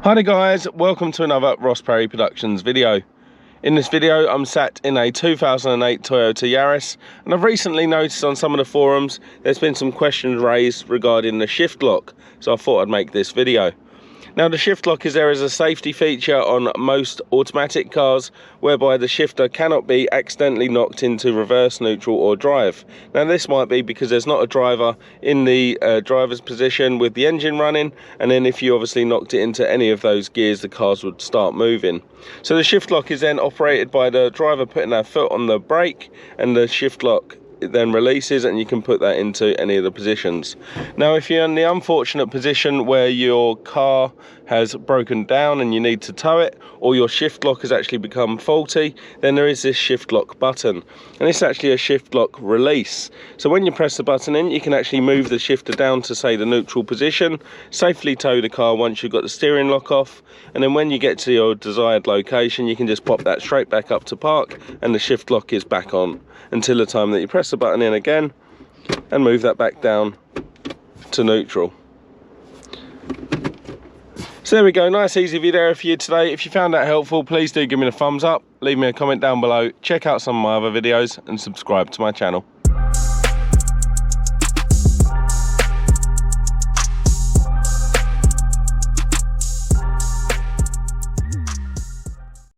Hi there guys, welcome to another Ross Perry Productions video. In this video I'm sat in a 2008 Toyota Yaris, and I've recently noticed on some of the forums there's been some questions raised regarding the shift lock, so I thought I'd make this video. Now the shift lock is there as a safety feature on most automatic cars, whereby the shifter cannot be accidentally knocked into reverse, neutral or drive. Now this might be because there's not a driver in the driver's position with the engine running, and then if you obviously knocked it into any of those gears, the cars would start moving. So the shift lock is then operated by the driver putting their foot on the brake, and the shift lock it then releases and you can put that into any of the positions. Now if you're in the unfortunate position where your car has broken down and you need to tow it, or your shift lock has actually become faulty, then there is this shift lock button, and it's actually a shift lock release. So when you press the button in, you can actually move the shifter down to say the neutral position, safely tow the car once you've got the steering lock off, and then when you get to your desired location you can just pop that straight back up to park and the shift lock is back on until the time that you press the button in again and move that back down to neutral. So there we go, nice easy video for you today. If you found that helpful, please do give me a thumbs up, leave me a comment down below, check out some of my other videos and subscribe to my channel.